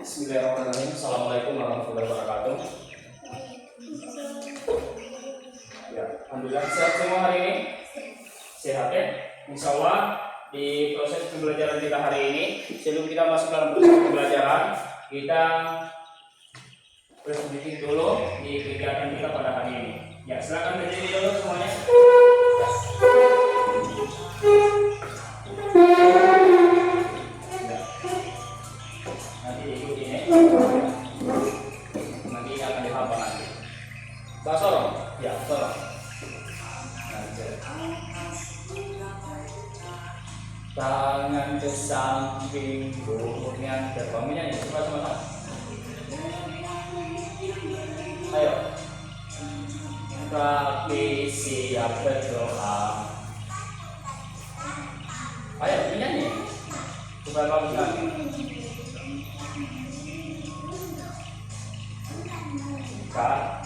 Bismillahirrahmanirrahim. Assalamualaikum warahmatullahi wabarakatuh. Ya, alhamdulillah sehat semua hari ini. Sehat ya. Insya Allah di proses pembelajaran kita hari ini, sebelum kita masuk dalam proses pembelajaran, kita bersedikit dulu di kegiatan kita pada hari ini. Ya, silakan berdiri dulu semuanya. Nanti akan dihafal nanti. Pak Sorong, ya Sorong. Tangan ke samping, buhurnya ke bawahnya. Coba sama-sama. Ayo. Kaki siap berdoa. Ayo nyanyi. Supaya bagus lagi. Kak.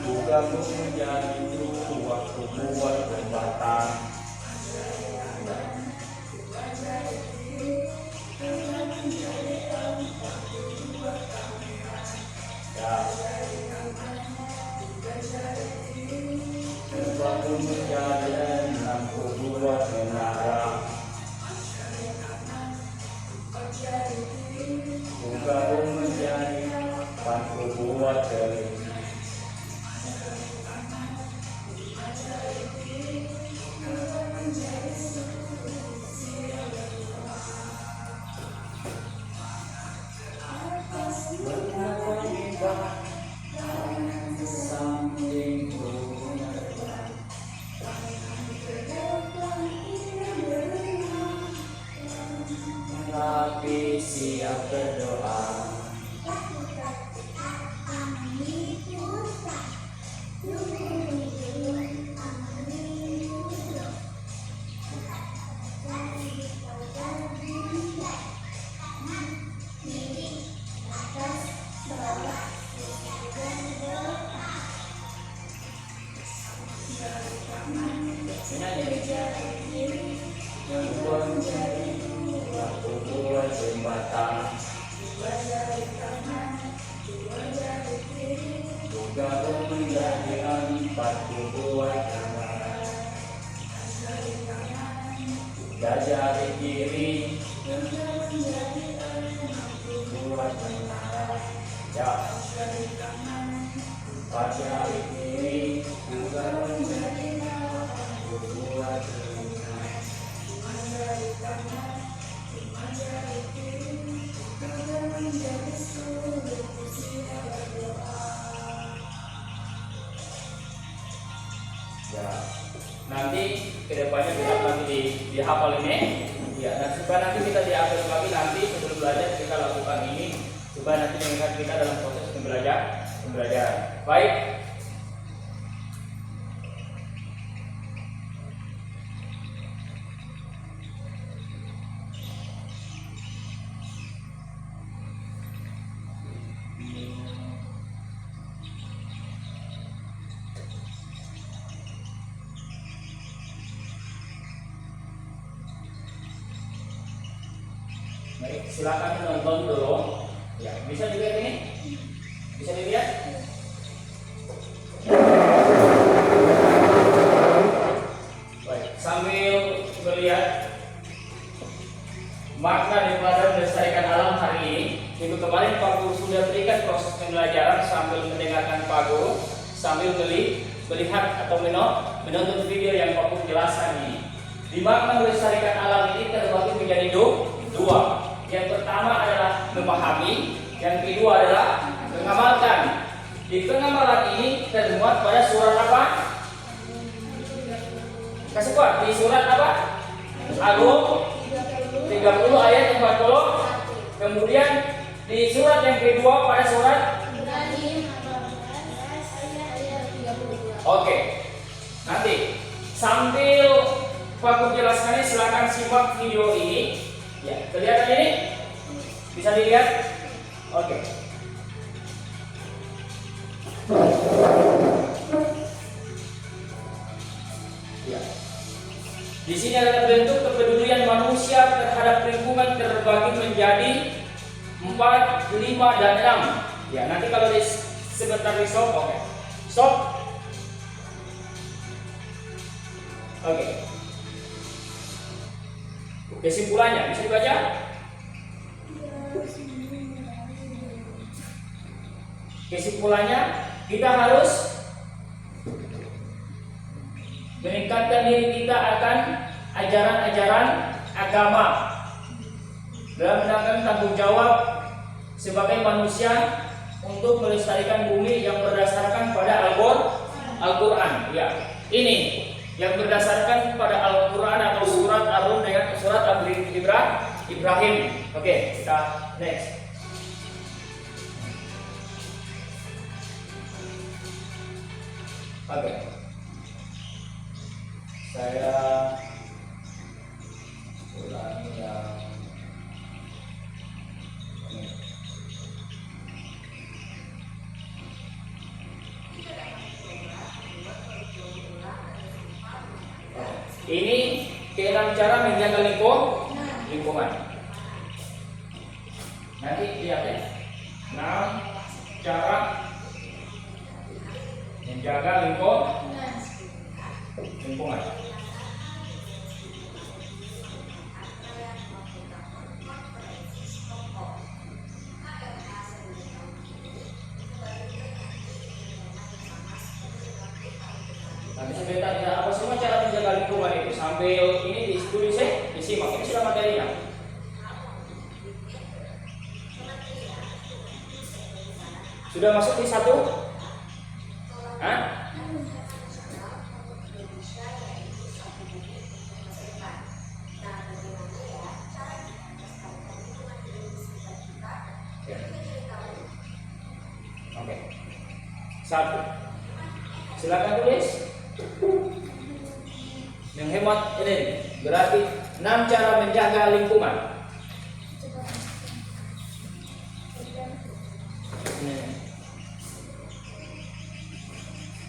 Bukamu menjadi dua buat jembatan. Ya. Bukamu menjadi lampu buat menara. Bukamu menjadi lampu buat telinga. Tapi siap berdoa. Buat jembatan. Bukamu menjadi empat buat kamar. Jari kiri buat menara. Ya. Empat jari kiri bukamu menjadi buat telinga. Ya, nanti kedepannya kita nanti dihafal ini. Ya, dan supaya nanti kita diambil lagi nanti sebelum belajar kita lakukan ini supaya nanti mengingat kita dalam proses pembelajaran. Baik. Baik, silakan menonton dulu. Ya, bisa dilihat ini? Bisa dilihat? Baik, sambil melihat makna daripada melestarikan alam hari ini, minggu kemarin Pak Guru sudah berikan proses pembelajaran sambil mendengarkan Pak Guru, sambil melihat atau menonton video yang Pak Guru jelaskan ini. Di makna melestarikan alam ini terbagi menjadi dua. Yang pertama adalah memahami, yang kedua adalah mengamalkan. Di pengamalan ini termuat pada surat apa? Kasih kuat di surat apa? Al-Rum 30 ayat 40. Kemudian di surat yang kedua pada surat Oke. Nanti sambil Pak Guru jelaskannya silakan simak video ini. Ya, kelihatan ini? Bisa dilihat? Oke. terbagi menjadi 4, 5, dan 6. Ya, nanti kalau sebentar di stop, oke. Stop. Oke. Kesimpulannya bisa dibaca? Kesimpulannya, kita harus meningkatkan diri kita akan ajaran-ajaran agama dalam menanggung tanggung jawab sebagai manusia untuk melestarikan bumi yang berdasarkan pada Al-Quran. Ya, ini yang berdasarkan pada Al-Quran atau surat Ar-Rum dengan surat Ibrahim. Oke, kita next. Oke, saya ulangi yang ini ke-6 cara menjaga lingkungan. Nanti lihat ya, 6 cara menjaga lingkungan. Nanti sebentar ya, apa semua cara menjaga lingkungan itu sambil ini ditulis disimak. Ini sudah materinya. Sudah masuk di 1? Hah? Oke. 1. Silakan tulis. Menghemat ini berarti 6 cara menjaga lingkungan.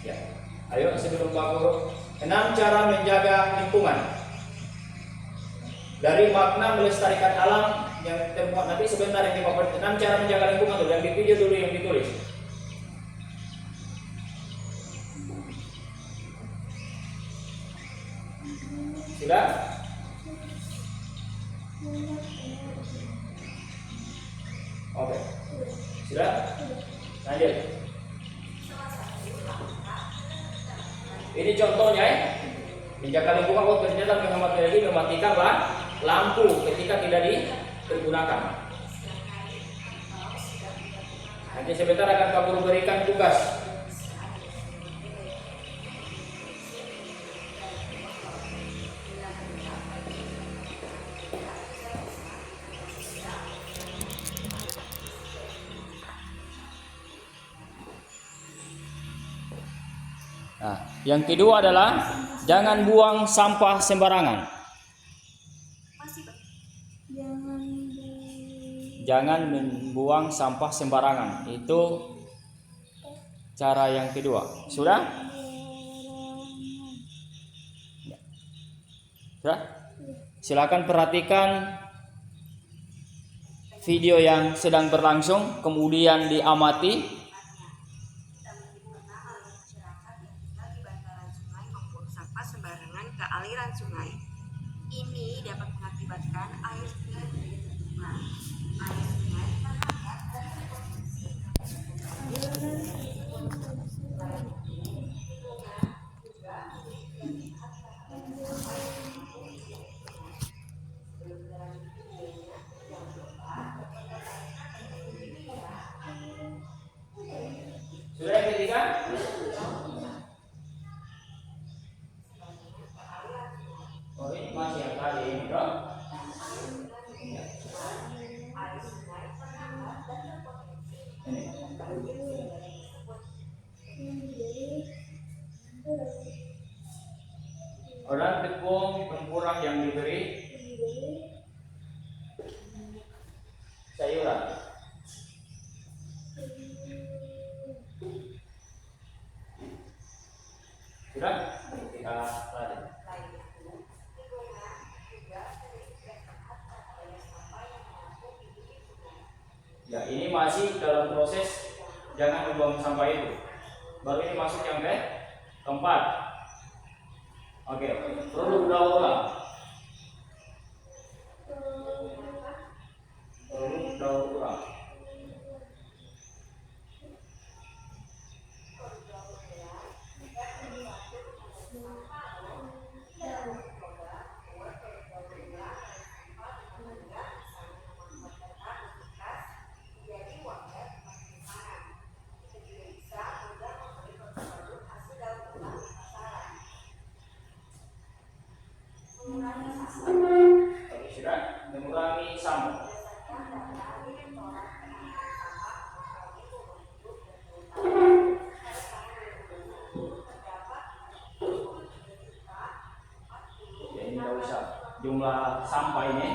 Ya. Ayo sebelum Pak Guru, 6 cara menjaga lingkungan. Dari makna melestarikan alam yang termuat nanti sebentar yang dipaparkan. 6 cara menjaga lingkungan dulu, yang di video dulu yang ditulis. Sudah? Oke. Sudah? Lanjut. Ini contohnya ya. Menjaga lingkungan waktu ternyata menghemat energi, mematikan lampu ketika tidak dipergunakan. Nanti sebentar akan Pak Guru berikan tugas. Nah, yang kedua adalah jangan buang sampah sembarangan. Jangan membuang sampah sembarangan. Itu cara yang kedua. Sudah? Sudah? Silakan perhatikan video yang sedang berlangsung, kemudian diamati. Sembarangan ke aliran sungai. Ini dapat mengakibatkan air sungai berlubang. Air sungai terhambat dan berpotensi sudah yang ketiga? Oh, ini masih yang tadi ini, bro. Ya. Ini. Orang tepung tempurang yang diberi sayuran. Sudah? Kita lanjut. Ya, ini masih dalam proses jangan membuang sampah itu. Baru ini masuk yang keempat. Oke, produk daur ulang. Produk daur ulang. Oke, sudah mengurangi sampah. Ya, ini tidak usah jumlah sampah ini.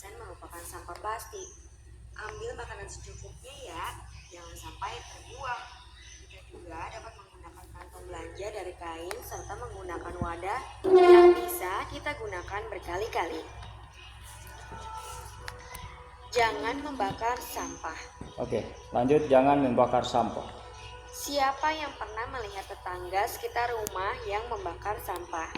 Merupakan sampah plastik. Ambil makanan secukupnya ya, jangan sampai terbuang. Kita juga dapat menggunakan kantong belanja dari kain serta menggunakan wadah yang bisa kita gunakan berkali-kali. Jangan membakar sampah. Oke, lanjut, jangan membakar sampah. Siapa yang pernah melihat tetangga sekitar rumah yang membakar sampah?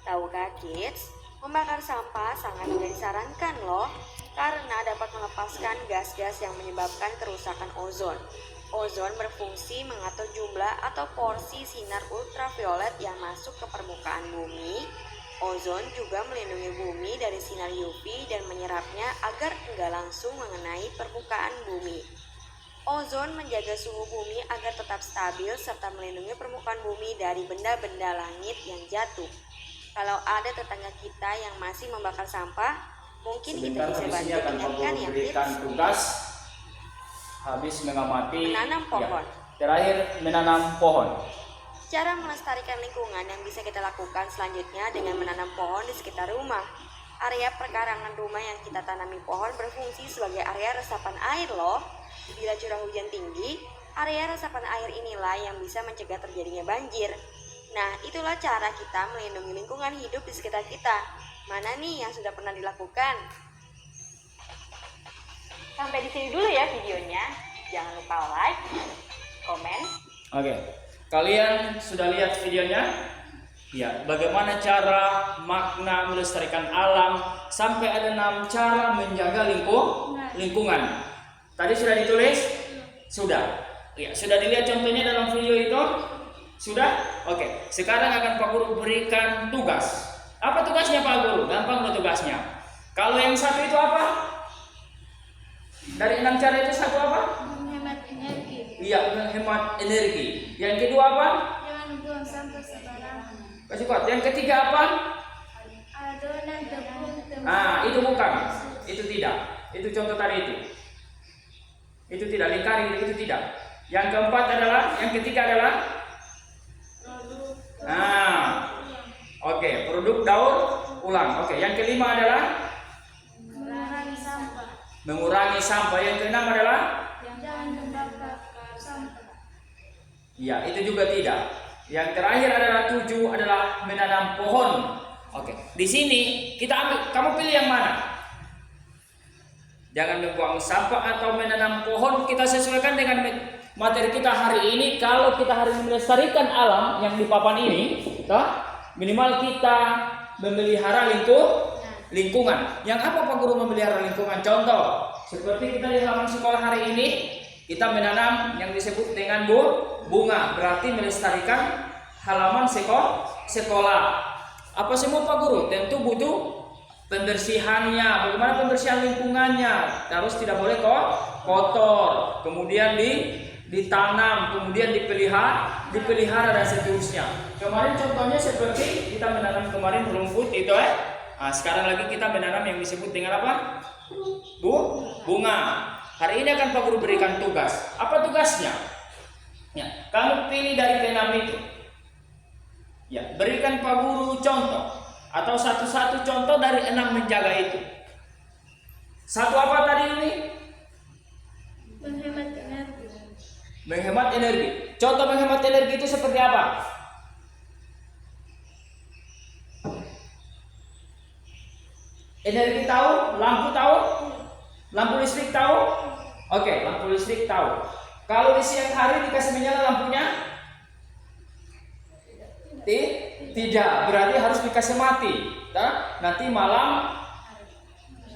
Tahukah kids? Membakar sampah sangat tidak disarankan loh, karena dapat melepaskan gas-gas yang menyebabkan kerusakan ozon. Ozon berfungsi mengatur jumlah atau porsi sinar ultraviolet yang masuk ke permukaan bumi. Ozon juga melindungi bumi dari sinar UV dan menyerapnya agar enggak langsung mengenai permukaan bumi. Ozon menjaga suhu bumi agar tetap stabil serta melindungi permukaan bumi dari benda-benda langit yang jatuh. Kalau ada tetangga kita yang masih membakar sampah, mungkin kita bisa bantu ingatkan ya, berikan tugas habis mengamati menanam pohon. Ya, terakhir menanam pohon. Cara melestarikan lingkungan yang bisa kita lakukan selanjutnya dengan menanam pohon di sekitar rumah. Area perkarangan rumah yang kita tanami pohon berfungsi sebagai area resapan air loh. Bila curah hujan tinggi, area resapan air inilah yang bisa mencegah terjadinya banjir. Nah, itulah cara kita melindungi lingkungan hidup di sekitar kita. Mana nih yang sudah pernah dilakukan? Sampai di sini dulu ya videonya. Jangan lupa like, komen. Oke, kalian sudah lihat videonya? Ya, bagaimana cara makna melestarikan alam sampai ada 6 cara menjaga lingkungan. Tadi sudah ditulis? Sudah. Ya, sudah dilihat contohnya dalam video itu? Sudah? Oke, sekarang akan Pak Guru berikan tugas. Apa tugasnya Pak Guru? Gampang loh tugasnya. Kalau yang satu itu apa? Dari 6 cara itu satu apa? Menghemat energi. Iya, menghemat energi. Yang kedua apa? Jangan buang sampah sembarangan. Kasih kuat. Yang ketiga apa? Adonan tepung. Itu bukan. Itu tidak. Itu contoh tadi itu. Itu tidak, lingkari itu tidak. Yang keempat adalah, yang ketiga adalah oke, produk daur ulang. Oke, yang kelima adalah Mengurangi sampah. mengurangi sampah. Yang keenam adalah Jangan membakar sampah. ya, itu juga tidak. Yang terakhir adalah 7 adalah menanam pohon. Oke, di sini kita ambil, kamu pilih yang mana? Jangan membuang sampah atau menanam pohon. Kita sesuaikan dengan materi kita hari ini. Kalau kita hari ini melestarikan alam yang di papan ini, minimal kita memelihara lingkungan. Yang apa Pak Guru memelihara lingkungan? Contoh, seperti kita di halaman sekolah hari ini, kita menanam yang disebut dengan bunga. Berarti melestarikan halaman sekolah. Apa semua Pak Guru? Tentu butuh pembersihannya. Bagaimana pembersihan lingkungannya? Terus tidak boleh kotor. Kemudian ditanam, kemudian dipelihara dan seterusnya. Kemarin contohnya seperti kita menanam kemarin rumput itu sekarang lagi kita menanam yang disebut dengan apa? Bunga. Hari ini akan Pak Guru berikan tugas. Apa tugasnya? Ya, kamu pilih dari ke-6 itu. Ya, berikan Pak Guru contoh atau satu-satu contoh dari 6 menjaga itu. Satu apa tadi ini? Menghemat energi. Menghemat energi. Contoh menghemat energi itu seperti apa? Energi tahu, lampu tahu, lampu listrik tahu. Oke, lampu listrik tahu. Kalau di siang hari dikasih menyala lampunya? Tidak, berarti harus dikasih mati. Nanti malam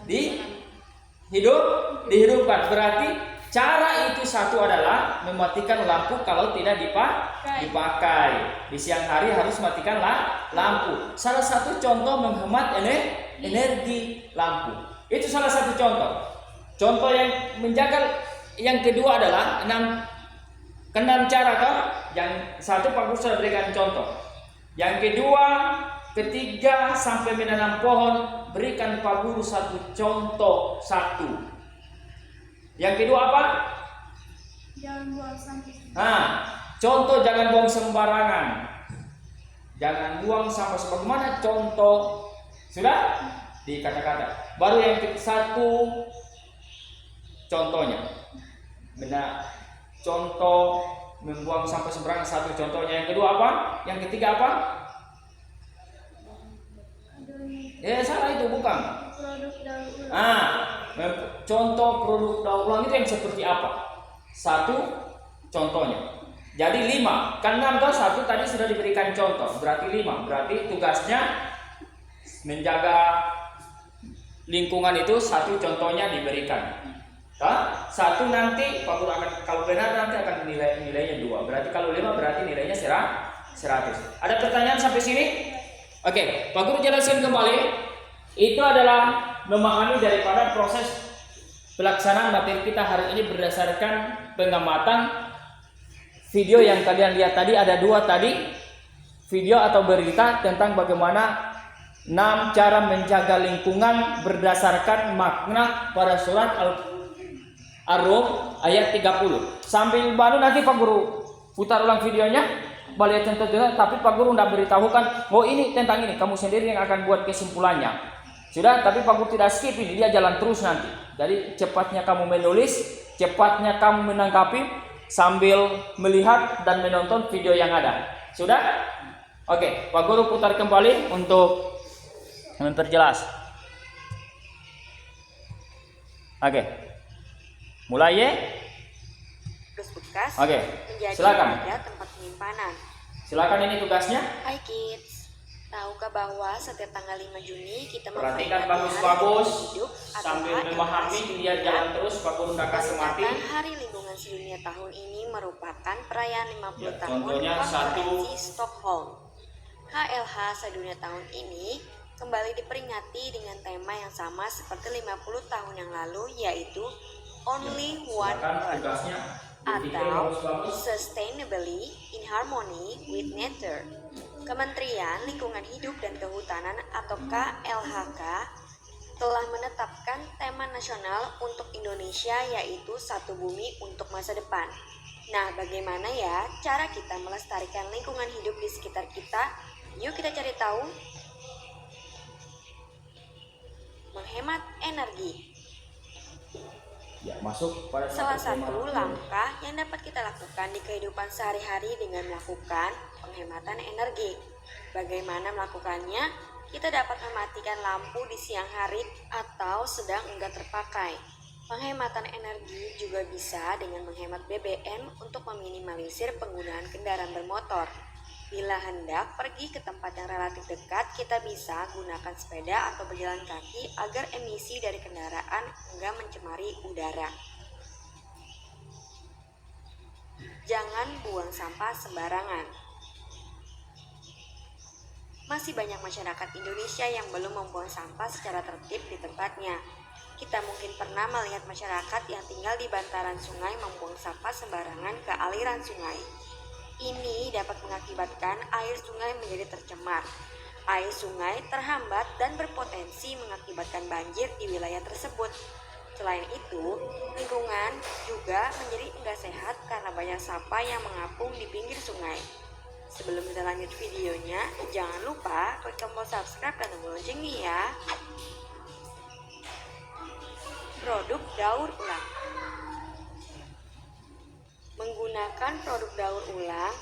dihidupkan. Berarti cara itu satu adalah mematikan lampu kalau tidak dipakai. Di siang hari harus matikan lampu. Salah satu contoh menghemat energi lampu. Itu salah satu contoh. Contoh yang menjaga. Yang kedua adalah 6 cara kan? Yang satu Pak Guru sudah berikan contoh. Yang kedua, ketiga sampai menanam pohon, berikan Pak Guru satu contoh satu. Yang kedua apa? Jangan buang sampah. Nah, contoh jangan buang sembarangan. Jangan buang sampah sebagaimana contoh sudah di kata-kata. Baru yang satu contohnya. Benar. Contoh membuang sampah sembarangan satu contohnya. Yang kedua apa? Yang ketiga apa? Salah itu bukan. Produk daur ulang. Contoh produk daur ulang itu yang seperti apa? Satu contohnya. Jadi 5. Kan 6 atau 1 tadi sudah diberikan contoh. Berarti 5. Berarti tugasnya menjaga lingkungan itu satu contohnya diberikan. Satu nanti Pak Guru akan, kalau benar nanti akan nilainya 2. Berarti kalau 5 berarti nilainya 100. Ada pertanyaan sampai sini? Oke, Pak Guru jelaskan kembali. Itu adalah memahami daripada proses pelaksanaan materi kita hari ini berdasarkan pengamatan video yang kalian lihat tadi. Ada 2 tadi video atau berita tentang bagaimana 6 cara menjaga lingkungan berdasarkan makna pada surat Ar-Rum ayat 30. Sambil baru nanti Pak Guru putar ulang videonya, balik tentunya, tapi Pak Guru tidak beritahukan, oh ini tentang ini, kamu sendiri yang akan buat kesimpulannya. Sudah, tapi Pak Guru tidak skip ini, dia jalan terus nanti. Jadi cepatnya kamu menulis, cepatnya kamu menangkapi sambil melihat dan menonton video yang ada. Sudah? Oke, Pak Guru putar kembali untuk memperjelas. Oke. Mulai ya? Terus bekas Oke, menjadi silakan. wadah tempat penyimpanan. Silakan, ini tugasnya. Hai kids, tahukah bahwa setiap tanggal 5 Juni kita Perhatikan memperingati bagus-bagus Hari Hidup atau sambil HLH memahami, sedunia. dia jalan terus Pak Guru tak kasih mati. Peringatan Hari Lingkungan Sedunia tahun ini merupakan perayaan 50 Ya, tahun contohnya Konferensi Stockholm. HLH sedunia tahun ini kembali diperingati dengan tema yang sama seperti 50 tahun yang lalu, yaitu Only One Silakan Earth tugasnya. atau Sustainably in Harmony with Nature. Kementerian Lingkungan Hidup dan Kehutanan atau KLHK telah menetapkan tema nasional untuk Indonesia, yaitu Satu Bumi untuk Masa Depan. Nah, bagaimana ya cara kita melestarikan lingkungan hidup di sekitar kita? Yuk kita cari tahu. Menghemat energi. Ya, masuk pada Salah satu langkah yang dapat kita lakukan di kehidupan sehari-hari dengan melakukan penghematan energi. Bagaimana melakukannya? Kita dapat mematikan lampu di siang hari atau sedang enggak terpakai. Penghematan energi juga bisa dengan menghemat BBM untuk meminimalisir penggunaan kendaraan bermotor. Bila hendak pergi ke tempat yang relatif dekat, kita bisa gunakan sepeda atau berjalan kaki agar emisi dari kendaraan enggak mencemari udara. Jangan buang sampah sembarangan. Masih banyak masyarakat Indonesia yang belum membuang sampah secara tertib di tempatnya. Kita mungkin pernah melihat masyarakat yang tinggal di bantaran sungai membuang sampah sembarangan ke aliran sungai. Ini dapat mengakibatkan air sungai menjadi tercemar. Air sungai terhambat dan berpotensi mengakibatkan banjir di wilayah tersebut. Selain itu, lingkungan juga menjadi enggak sehat karena banyak sampah yang mengapung di pinggir sungai. Sebelum kita lanjut videonya, jangan lupa klik tombol subscribe dan tombol loncengnya ya. Produk daur ulang. Menggunakan produk daur ulang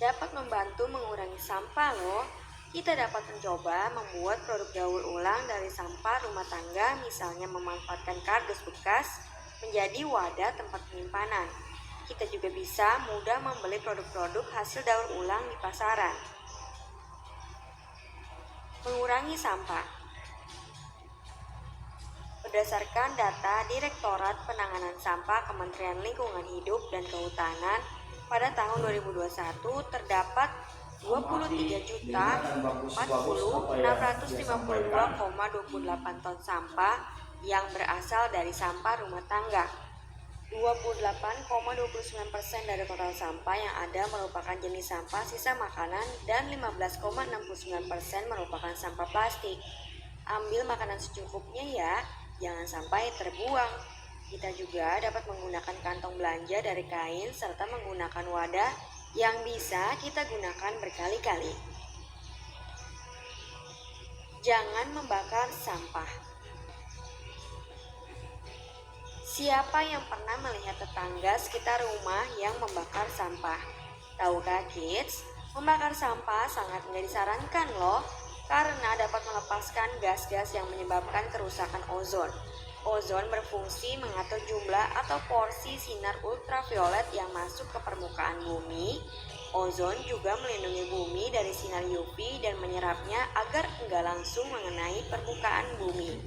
dapat membantu mengurangi sampah loh. Kita dapat mencoba membuat produk daur ulang dari sampah rumah tangga, misalnya memanfaatkan kardus bekas menjadi wadah tempat penyimpanan. Kita juga bisa mudah membeli produk-produk hasil daur ulang di pasaran. Mengurangi sampah. Berdasarkan data Direktorat Penanganan Sampah Kementerian Lingkungan Hidup dan Kehutanan, pada tahun 2021 terdapat 23.040.652,28 ton sampah yang berasal dari sampah rumah tangga. 28,29% dari total sampah yang ada merupakan jenis sampah sisa makanan dan 15,69% merupakan sampah plastik. Ambil makanan secukupnya ya, jangan sampai terbuang. Kita juga dapat menggunakan kantong belanja dari kain serta menggunakan wadah yang bisa kita gunakan berkali-kali. Jangan membakar sampah. Siapa yang pernah melihat tetangga sekitar rumah yang membakar sampah? Tahukah kids, membakar sampah sangat nggak disarankan loh, karena dapat melepaskan gas-gas yang menyebabkan kerusakan ozon. Ozon berfungsi mengatur jumlah atau porsi sinar ultraviolet yang masuk ke permukaan bumi. Ozon juga melindungi bumi dari sinar UV dan menyerapnya agar enggak langsung mengenai permukaan bumi.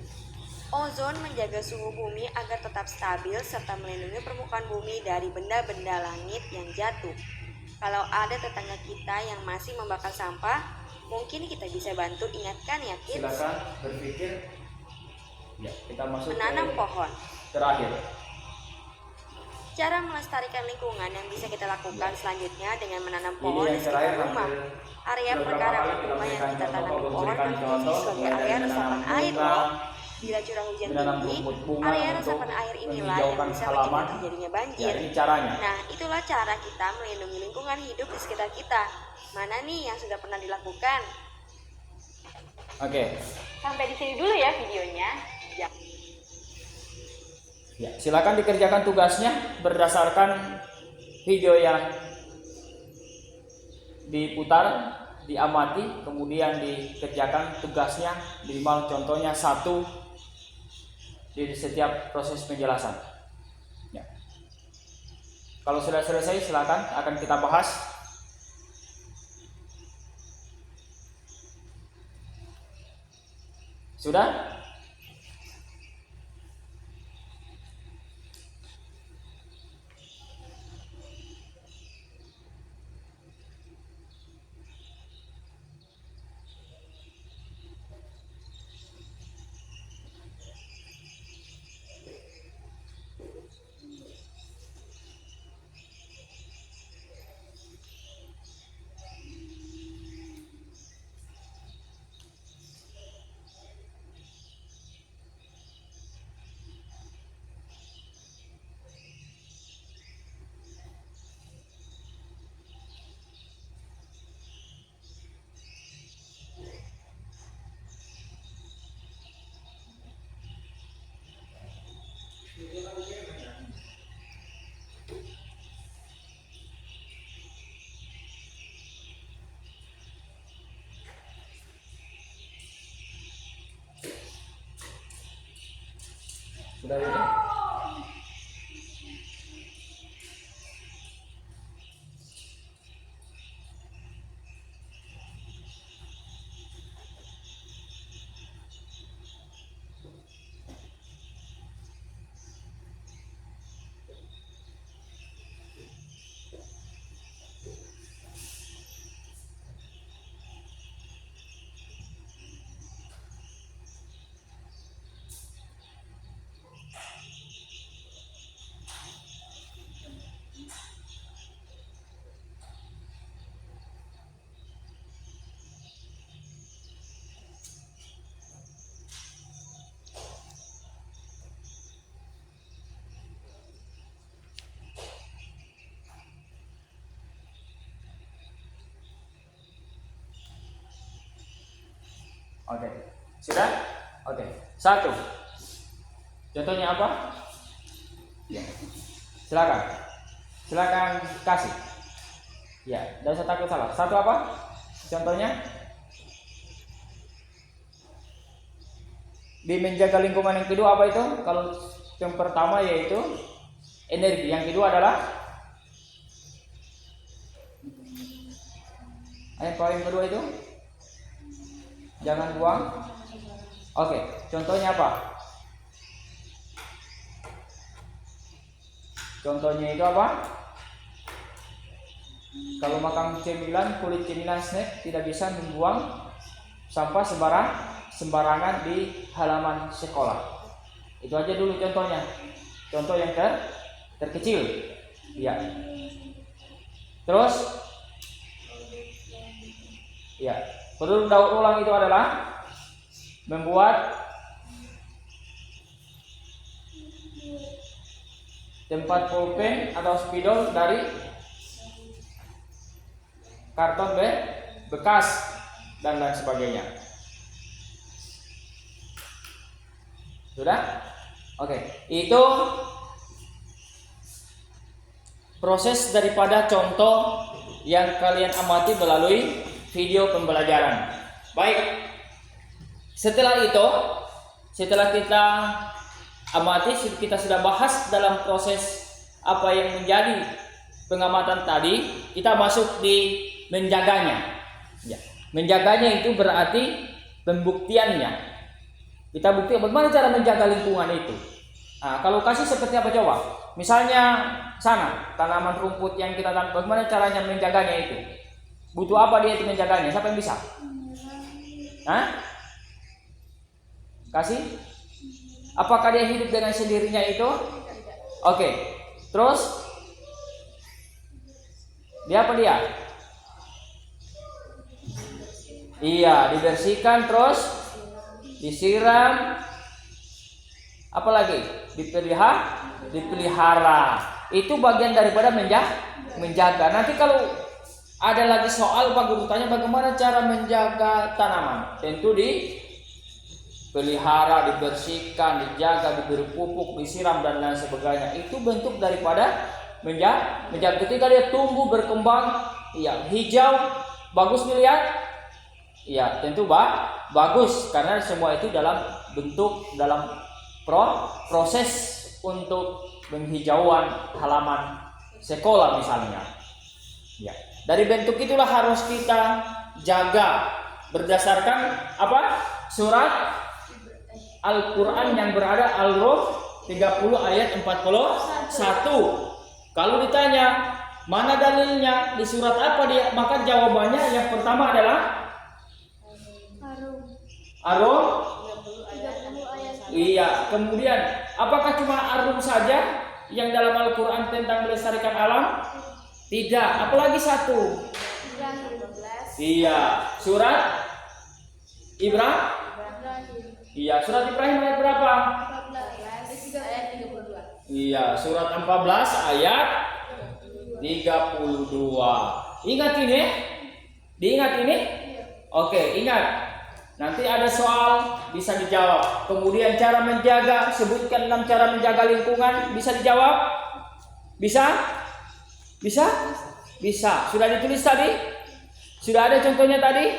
Ozon menjaga suhu bumi agar tetap stabil serta melindungi permukaan bumi dari benda-benda langit yang jatuh. Kalau ada tetangga kita yang masih membakar sampah, mungkin kita bisa bantu ingatkan ya kids. Silakan berpikir. Ya, kita masuk menanam pohon. Terakhir. Cara melestarikan lingkungan yang bisa kita lakukan selanjutnya dengan menanam pohon di sekitar rumah. Area perkarangan rumah yang kita tanam pohon berfungsi sebagai area resapan air loh. Bila curah hujan tinggi, area resapan air inilah yang bisa mencegah terjadinya banjir. Ya, ini caranya. Nah, itulah cara kita melindungi lingkungan hidup di sekitar kita. Mana nih yang sudah pernah dilakukan? Oke. Sampai di sini dulu ya videonya. Ya, silakan dikerjakan tugasnya berdasarkan video yang diputar, diamati, kemudian dikerjakan tugasnya, minimal contohnya 1 di setiap proses penjelasan. Ya. Kalau sudah selesai, silakan akan kita bahas. Sudah? Sudah ini? Oke. Sudah? Oke. 1. Contohnya apa? Ya. Silakan. Silakan kasih. Ya, tidak usah takut salah. Satu apa? Contohnya? Di menjaga lingkungan yang kedua apa itu? Kalau yang pertama yaitu energi, yang kedua adalah yang kedua itu jangan buang. Oke, contohnya apa? Contohnya itu apa? Kalau makan cemilan, kulit cemilan snack tidak bisa membuang sampah sembarangan di halaman sekolah. Itu aja dulu contohnya. Contoh yang terkecil. Ya. Terus ya, perlu daur ulang itu adalah membuat tempat pulpen atau spidol dari karton bekas dan lain sebagainya. Sudah? Oke, itu proses daripada contoh yang kalian amati melalui video pembelajaran. Baik. Setelah itu, setelah kita amati, kita sudah bahas dalam proses apa yang menjadi pengamatan tadi, kita masuk di menjaganya. Ya. Menjaganya itu berarti pembuktiannya. Kita buktikan bagaimana cara menjaga lingkungan itu. Nah, kalau kasih seperti apa coba? Misalnya sana tanaman rumput yang kita tanam, bagaimana caranya menjaganya itu? Butuh apa dia itu menjaganya? Siapa yang bisa? Hah? Kasih? Apakah dia hidup dengan sendirinya itu? Oke. Terus dia apa dia? Iya, dibersihkan, terus disiram, apalagi dipelihara. Itu bagian daripada menjaga. Nanti kalau ada lagi soal Pak Guru tanya bagaimana cara menjaga tanaman, tentu dipelihara, dibersihkan, dijaga, diberi pupuk, disiram dan lain sebagainya. Itu bentuk daripada menjaga. Ketika dia tumbuh berkembang, ya hijau, bagus dilihat. Ya, tentu bagus karena semua itu dalam bentuk proses untuk penghijauan halaman sekolah misalnya. Ya, dari bentuk itulah harus kita jaga berdasarkan apa? Surat Al-Qur'an yang berada Al-Rum 30 ayat 41. Kalau ditanya mana dalilnya di surat apa dia, maka jawabannya yang pertama adalah Arum 30 ayat. Iya, kemudian apakah cuma Arum saja yang dalam Al-Qur'an tentang melestarikan alam? Tidak, apalagi satu. Iya, surat Ibrahim. Iya, surat Ibrahim ayat berapa? 14 ayat 32. Iya, surat 14 ayat 32. Ingat ini? Diingat ini? Oke, ingat. Nanti ada soal bisa dijawab. Kemudian cara menjaga, sebutkan 6 cara menjaga lingkungan, bisa dijawab? Bisa? Bisa? Bisa. Sudah ditulis tadi? Sudah ada contohnya tadi?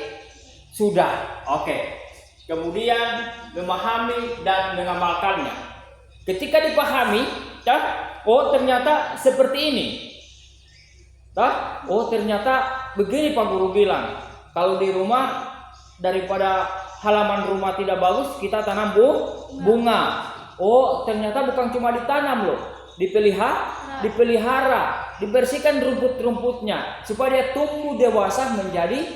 Sudah. Oke. Kemudian memahami dan mengamalkannya. Ketika dipahami, oh ternyata seperti ini. Oh ternyata begini Pak Guru bilang. Kalau di rumah daripada halaman rumah tidak bagus, kita tanam bunga. Oh, ternyata bukan cuma ditanam loh, dipelihara, dibersihkan rumput-rumputnya supaya dia tumbuh dewasa menjadi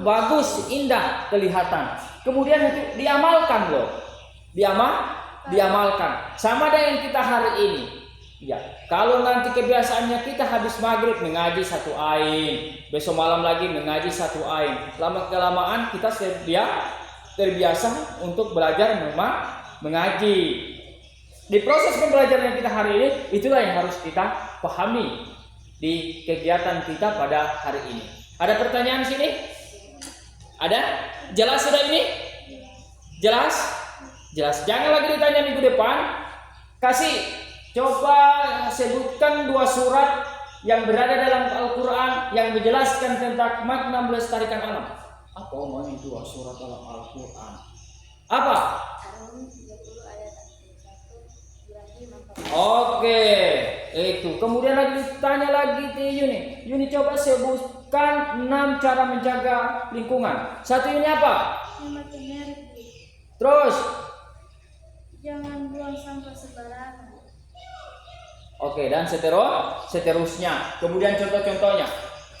bagus, indah kelihatan. Kemudian diamalkan loh, diamalkan. Sama dengan kita hari ini. Ya, kalau nanti kebiasaannya kita habis maghrib mengaji 1 ain, besok malam lagi mengaji 1 ain. Lama-kelamaan kita terbiasa untuk belajar mengaji. Di proses pembelajaran kita hari ini, itulah yang harus kita pahami di kegiatan kita pada hari ini. Ada pertanyaan sini? Ada? Jelas sudah ini? Jelas? Jelas. Jangan lagi ditanya minggu depan. Kasih Coba sebutkan 2 surat yang berada dalam Al-Quran yang menjelaskan tentang makna melestarikan alam. Apa omongnya 2 surat dalam Al-Quran? Apa? Ar-Rum 30 ayat 1, Ibrahim 4. Oke, itu. Kemudian lagi ditanya lagi ke Yuni. Yuni coba sebutkan 6 cara menjaga lingkungan. Satu ini apa? Hemat energi. Terus? Jangan buang sampah sembarangan. Oke, dan seterusnya. Kemudian contoh-contohnya.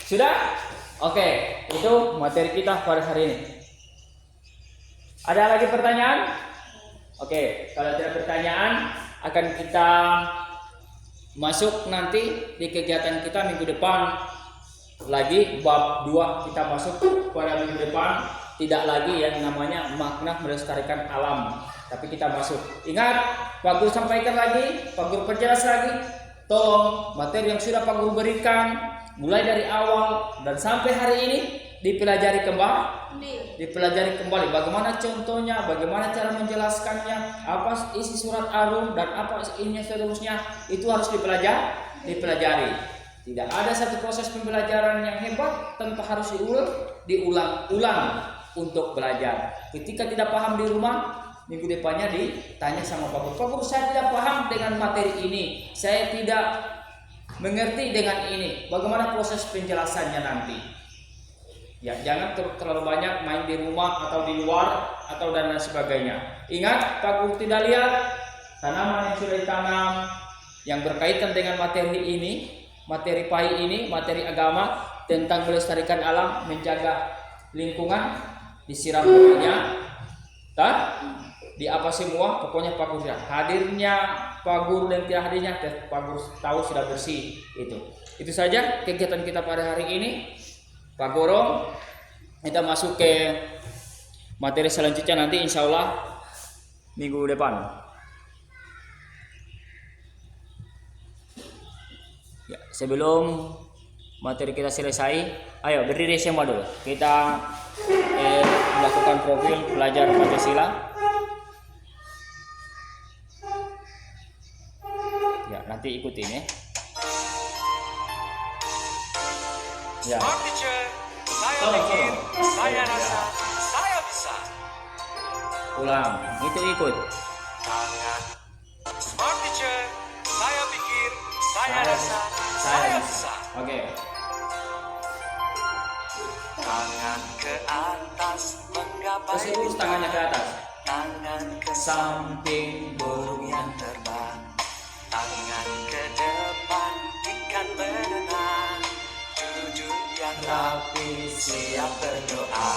Sudah? Oke, itu materi kita pada hari ini. Ada lagi pertanyaan? Oke, kalau tidak pertanyaan, akan kita masuk nanti di kegiatan kita minggu depan. Lagi bab 2 kita masuk pada minggu depan. Tidak lagi yang namanya makna melestarikan alam, tapi kita masuk. Ingat, Pak Guru sampaikan lagi, Pak Guru perjelas lagi. Tolong materi yang sudah Pak Guru berikan mulai dari awal dan sampai hari ini dipelajari kembali bagaimana contohnya, bagaimana cara menjelaskannya, apa isi surat Ar-Rum dan apa isinya seterusnya, itu harus dipelajari. Tidak ada satu proses pembelajaran yang hebat tanpa harus diulang-ulang untuk belajar. Ketika tidak paham di rumah, minggu depannya ditanya sama Pak Guru. Pak Guru, saya tidak paham dengan materi ini, saya tidak mengerti dengan ini. Bagaimana proses penjelasannya nanti? Ya, jangan terlalu banyak main di rumah atau di luar atau dan lain sebagainya. Ingat, Pak Guru tidak lihat tanaman yang sudah ditanam yang berkaitan dengan materi ini, materi PAI ini, materi agama tentang melestarikan alam, menjaga lingkungan, disiram pokoknya, di apa semua, pokoknya Pak Guru hadirnya Pak Guru dan tidak hadirnya Pak Guru tahu sudah bersih itu. Itu saja kegiatan kita pada hari ini. Pak Guru, kita masuk ke materi selanjutnya nanti insya Allah minggu depan. Ya, sebelum materi kita selesai, ayo berdiri semua dulu. Kita melakukan profil belajar Pancasila. Ya, nanti ikutin ya. Ya. Smart teacher, saya pikir, saya rasa, saya bisa. Ulang, itu ikut. Tangan. Smart teacher, saya pikir, saya rasa, saya bisa. Oke. Tangan ke atas menggapai Terus lurus tangannya ke atas. tangan ke Samping burung yang terbang. Tangan ke depan ikan berenang. Duduk yang rapi siap berdoa.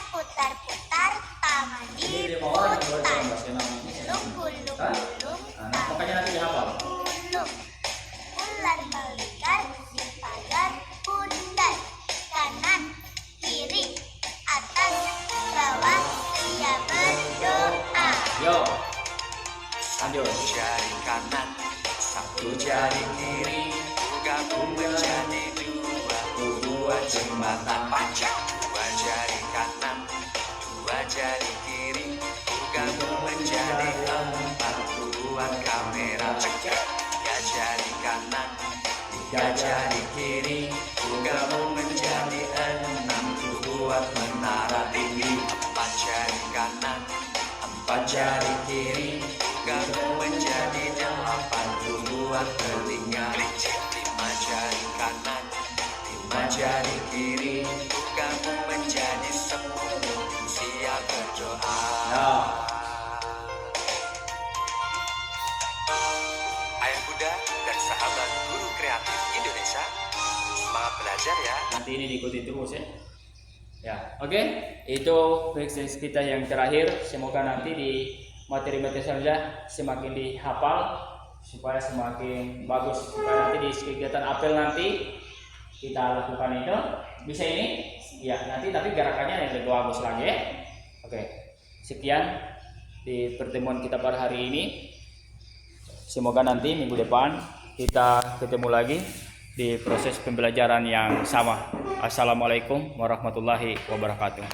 Putar-putar tangan Ini 5 orang yang boleh dalam bahasa Indonesia. gulung-gulung Hah? gulung Nah, makanya nanti dihafal. gulung ular melingkar di pagar bundar kanan kiri atas bawah ia berdoa. Yo. Lanjut. Jari kanan, satu jari kiri, gabung menjadi dua jembatan panjang. Dua jari kanan, dua jari kiri, gabung menjadi 4, buat kamera. Tiga jari kanan, 3 jari kiri, gabung menjadi 6, buat menara tinggi. 4 jari kanan, 4 jari kiri, gabung menjadi 8, buat telinga. 5 jari kanan, 5 jari kiri, gabung menjadi 10, siap berdoa. Ya. Ayah Bunda dan sahabat guru kreatif Indonesia, semangat belajar ya. Nanti ini diikuti terus ya. Ya, oke. Itu proses kita yang terakhir. Semoga nanti di materi-materi selanjutnya semakin dihafal supaya semakin bagus. Supaya nanti di kegiatan apel nanti kita lakukan itu bisa ini. Ya, nanti tapi gerakannya yang lebih bagus lagi ya. Oke. Sekian di pertemuan kita pada hari ini. Semoga nanti minggu depan kita ketemu lagi di proses pembelajaran yang sama. Assalamualaikum warahmatullahi wabarakatuh.